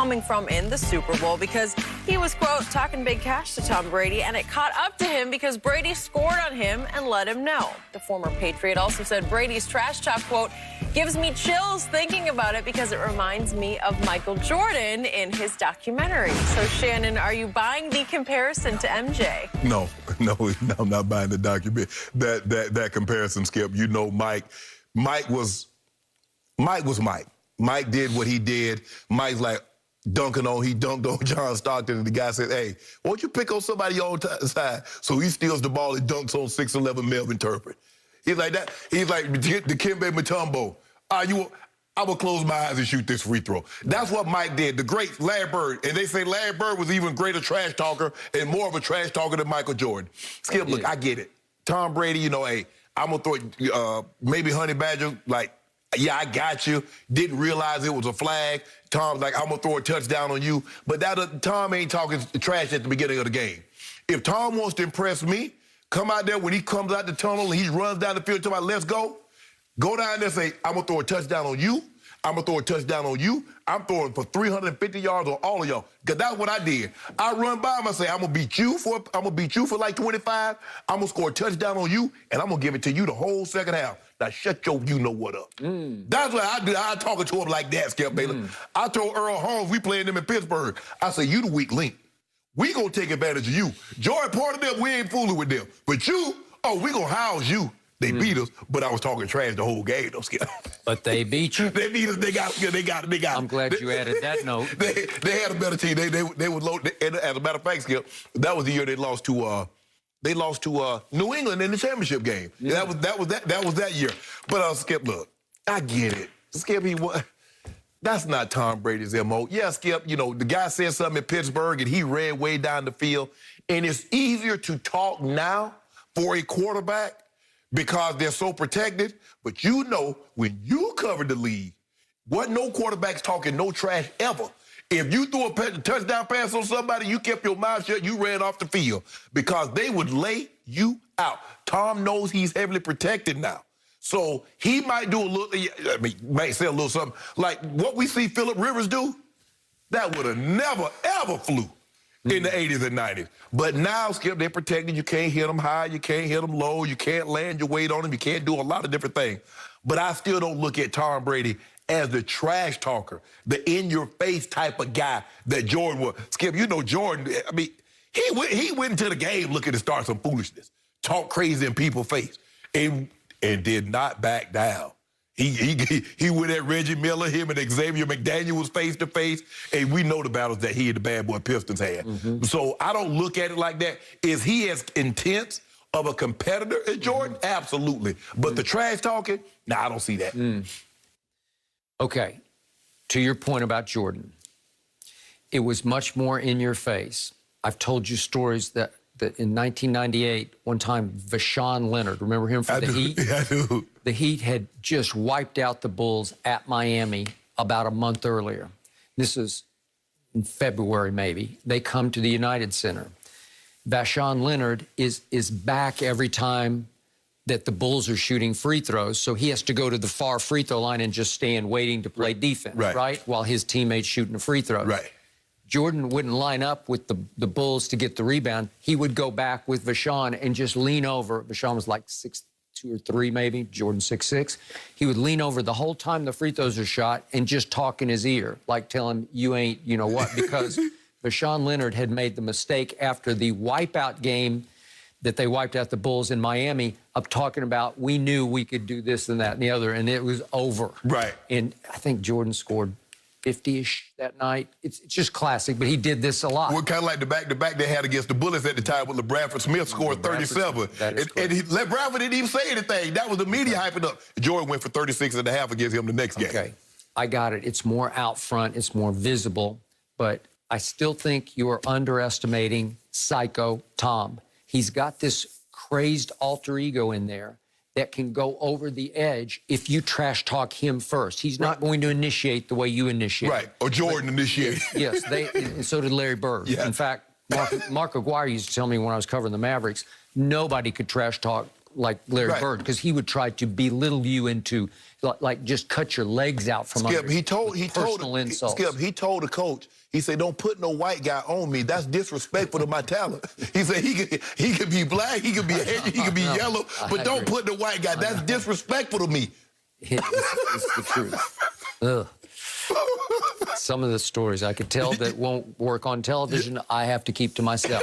coming from in the Super Bowl because he was, quote, talking big cash to Tom Brady, and it caught up to him because Brady scored on him and let him know. The former Patriot also said Brady's trash talk, quote, gives me chills thinking about it because it reminds me of Michael Jordan in his documentary. So, Shannon, are you buying the comparison to MJ? No, I'm not buying the documentary. That comparison, Skip. You know, Mike was Mike. Mike did what he did. Mike's like, he dunked on John Stockton, and the guy said, hey, won't you pick on somebody your own side? So he steals the ball and dunks on 6'11" Melvin Turpin. He's like that. He's like the Dikembe Mutombo. I'm going to close my eyes and shoot this free throw. That's what Mike did. The great Larry Bird. And they say Larry Bird was even greater trash talker and more of a trash talker than Michael Jordan. Skip, look, I get it. Tom Brady, you know, hey, I'm going to throw maybe Honey Badger, like, yeah, I got you. Didn't realize it was a flag. Tom's like, I'm going to throw a touchdown on you. But Tom ain't talking trash at the beginning of the game. If Tom wants to impress me, come out there when he comes out the tunnel and he runs down the field, talking about, let's go. Go down there and say, I'm going to throw a touchdown on you. I'm going to throw a touchdown on you. I'm throwing for 350 yards on all of y'all. Because that's what I did. I run by him and say, I'm going to beat you for like 25. I'm going to score a touchdown on you, and I'm going to give it to you the whole second half. Now, shut your you-know-what up. That's what I do. I talk to him like that, Skip Baylor. I told Earl Holmes, we playing them in Pittsburgh. I say, you the weak link. We going to take advantage of you. Jordan, part of them, we ain't fooling with them. But you, we going to house you. They beat us, but I was talking trash the whole game, though, Skip. But they beat you. They beat us. They got it. I'm glad you added that note. They had a better team. They were low. And as a matter of fact, Skip, that was the year they lost to New England in the championship game. Yeah. That was that year. But Skip, look, I get it. Skip, that's not Tom Brady's MO. Yeah, Skip, you know, the guy said something in Pittsburgh and he ran way down the field. And it's easier to talk now for a quarterback because they're so protected. But you know, when you covered the league, wasn't no quarterbacks talking no trash ever. If you threw a touchdown pass on somebody, you kept your mouth shut, you ran off the field because they would lay you out. Tom knows he's heavily protected now. So he might do a little, might say a little something. Like what we see Phillip Rivers do, that would have never, ever flew in the 80s and 90s. But now, Skip, they're protected. You can't hit them high. You can't hit them low. You can't land your weight on them. You can't do a lot of different things. But I still don't look at Tom Brady as the trash talker, the in-your-face type of guy that Jordan was. Skip, you know Jordan, I mean, he went into the game looking to start some foolishness, talk crazy in people's face, and did not back down. He went at Reggie Miller, him and Xavier McDaniel was face-to-face, and we know the battles that he and the bad boy Pistons had. So I don't look at it like that. Is he as intense of a competitor as Jordan? Absolutely. But the trash talking, I don't see that. Okay, to your point about Jordan, it was much more in your face. I've told you stories that in 1998, one time, Vashawn Leonard, remember him from the Heat? Yeah, I do. The Heat had just wiped out the Bulls at Miami about a month earlier. This is in February, maybe. They come to the United Center. Vashawn Leonard is back every time that the Bulls are shooting free throws, so he has to go to the far free throw line and just stand waiting to play defense, right? While his teammates shooting a free throw. Right. Jordan wouldn't line up with the Bulls to get the rebound. He would go back with Vashawn and just lean over. Vashawn was like 6'2" or 6'3" maybe, Jordan 6'6". He would lean over the whole time the free throws are shot and just talk in his ear, like tell him, you ain't, you know what, because Vashawn Leonard had made the mistake after the wipeout game that they wiped out the Bulls in Miami of talking about, we knew we could do this and that and the other, and it was over. Right. And I think Jordan scored 50-ish that night. It's just classic, but he did this a lot. Well, kind of like the back-to-back they had against the Bullets at the time when LeBradford Smith scored 37. And Bradford didn't even say anything. That was the media hyping up. Jordan went for 36 and a half against him the next game. Okay, I got it. It's more out front. It's more visible. But I still think you are underestimating Psycho Tom. He's got this crazed alter ego in there that can go over the edge if you trash talk him first. He's not going to initiate the way you initiate. Right, or Jordan initiated. Yes, and so did Larry Bird. Yeah. In fact, Mark Aguirre used to tell me when I was covering the Mavericks, nobody could trash talk like Larry Bird, because he would try to belittle you into, like, just cut your legs out from Skip, under personal insults. Skip, he told the coach, he said, don't put no white guy on me. That's disrespectful to my talent. He said he could be black, he could be Asian, he could be yellow, but don't put the white guy. That's disrespectful to me. It's the truth. Ugh. Some of the stories I could tell that won't work on television, I have to keep to myself.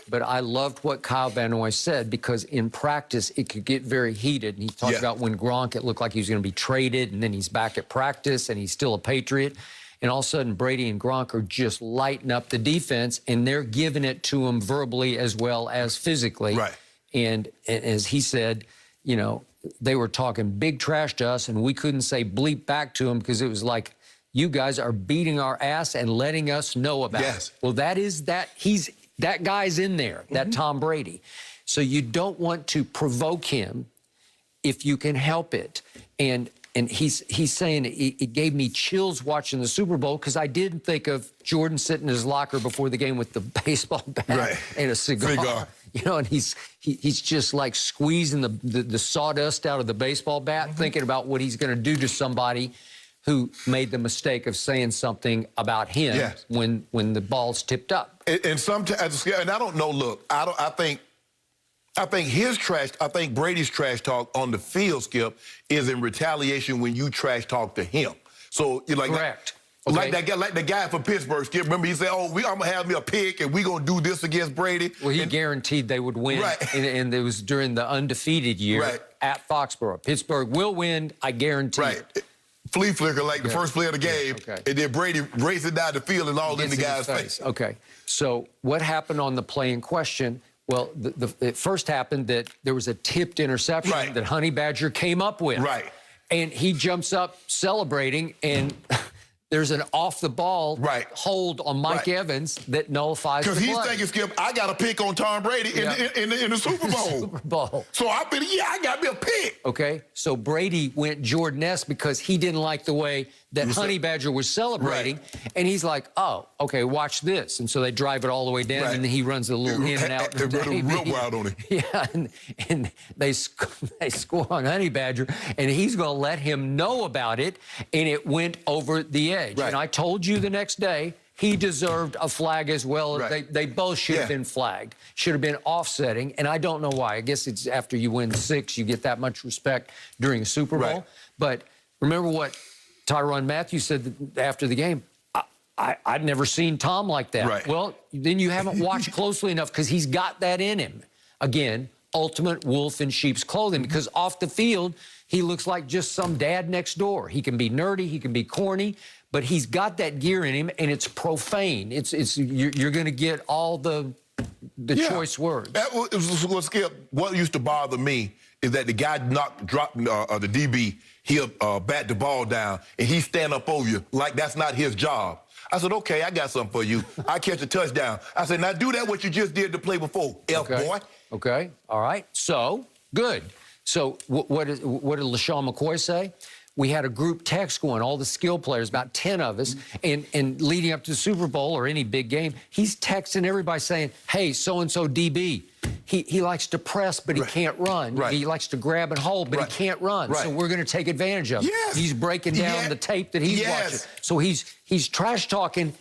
But I loved what Kyle Van Noy said, because in practice, it could get very heated. And he talked about when Gronk, it looked like he was going to be traded, and then he's back at practice, and he's still a Patriot. And all of a sudden, Brady and Gronk are just lighting up the defense, and they're giving it to him verbally as well as physically. Right. And as he said, you know, they were talking big trash to us, and we couldn't say bleep back to him because it was like, you guys are beating our ass and letting us know about it. Well, that guy's in there, that Tom Brady. So you don't want to provoke him if you can help it. And he's saying it gave me chills watching the Super Bowl, because I did think of Jordan sitting in his locker before the game with the baseball bat and a cigar. You know, and he's just like squeezing the sawdust out of the baseball bat, thinking about what he's going to do to somebody who made the mistake of saying something about him when the ball's tipped up. And sometimes, and I don't know. Look, I think Brady's trash talk on the field, Skip, is in retaliation when you trash talk to him. So you're like, correct. Like the guy from Pittsburgh, Skip. Remember, he said, "Oh, I'm gonna have me a pick, and we gonna do this against Brady." Well, he guaranteed they would win, and it was during the undefeated year at Foxborough. Pittsburgh will win, I guarantee it. Flea flicker like the first play of the game, and then Brady racing down the field and all in the guy's face. Okay, so what happened on the play in question? Well, it first happened that there was a tipped interception that Honey Badger came up with. And he jumps up celebrating, and there's an off-the-ball hold on Mike Evans that nullifies the play. Because he's thinking, Skip, I got a pick on Tom Brady in the Super Bowl. Super Bowl. So I figured, I got me a pick. Okay, so Brady went Jordan-esque because he didn't like the way that Honey Badger was celebrating. And he's like, oh, okay, watch this. And so they drive it all the way down, and then he runs a little in and out. They run real wild on him. Yeah, and they score on Honey Badger, and he's going to let him know about it, and it went over the edge. And I told you the next day, he deserved a flag as well. They both should have been flagged, should have been offsetting, and I don't know why. I guess it's after you win 6, you get that much respect during a Super Bowl. But remember what Tyrann Mathieu said after the game, I'd never seen Tom like that. Well, then you haven't watched closely enough, because he's got that in him. Again, ultimate wolf in sheep's clothing, because off the field, he looks like just some dad next door. He can be nerdy, he can be corny, but he's got that gear in him, and it's profane. You're going to get all the choice words. Skip, what used to bother me is that the guy dropped the DB, he'll bat the ball down, and he stand up over you like that's not his job. I said, okay, I got something for you. I catch a touchdown. I said, now do that what you just did the play before, F-boy. Okay, all right. So, good. So what did LaShawn McCoy say? We had a group text going, all the skill players, about 10 of us, and leading up to the Super Bowl or any big game, he's texting everybody saying, hey, so-and-so DB, he likes to press, but he can't run. He likes to grab and hold, but he can't run. So we're going to take advantage of it. He's breaking down the tape that he's watching. So he's trash-talking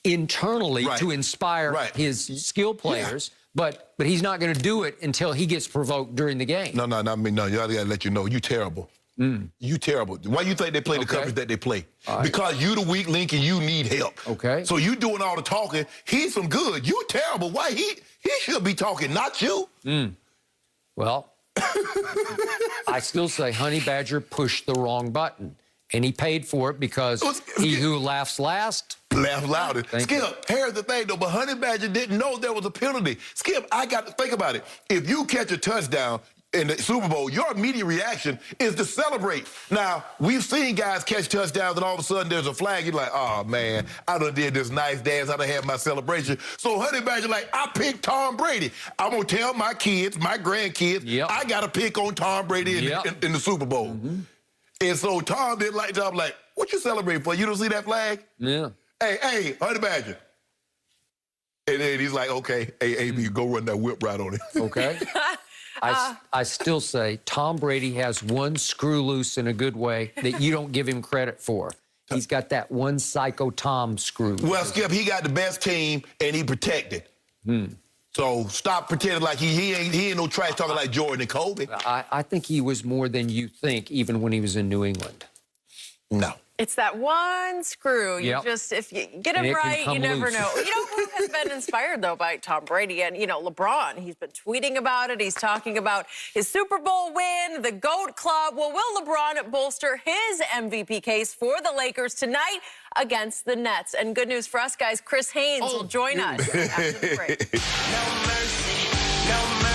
internally to inspire his skill players. But he's not going to do it until he gets provoked during the game. No, I mean, I got to let you know, you terrible. You terrible. Why you think they play the coverage that they play? Because you the weak link and you need help. So you doing all the talking. He's some good. You terrible. Why he should be talking, not you. Well, I still say Honey Badger pushed the wrong button, and he paid for it because he who laughs last laughs louder. Skip, here's the thing, though, but Honey Badger didn't know there was a penalty. Skip, I got to think about it. If you catch a touchdown in the Super Bowl, your immediate reaction is to celebrate. Now, we've seen guys catch touchdowns, and all of a sudden there's a flag. You're like, oh, man, I done did this nice dance. I done had my celebration. So Honey Badger like, I picked Tom Brady. I'm going to tell my kids, my grandkids, I got to pick on Tom Brady in the Super Bowl. And so Tom didn't like Tom, like, what you celebrating for? You don't see that flag? Hey, Honey Badger. And then he's like, okay, hey, AB, go run that whip right on it. I still say Tom Brady has one screw loose in a good way that you don't give him credit for. He's got that one psycho Tom screw. Well, Skip, he got the best team, and he protected. So stop pretending like he ain't no trash talking like Jordan and Kobe. I think he was more than you think, even when he was in New England. No. It's that one screw. You just, if you get it right, you never loose. know. You know who has been inspired, though, by Tom Brady? And, you know, LeBron. He's been tweeting about it. He's talking about his Super Bowl win, the GOAT Club. Well, will LeBron bolster his MVP case for the Lakers tonight against the Nets? And good news for us, guys, Chris Haynes will join us after the break. No mercy, no mercy.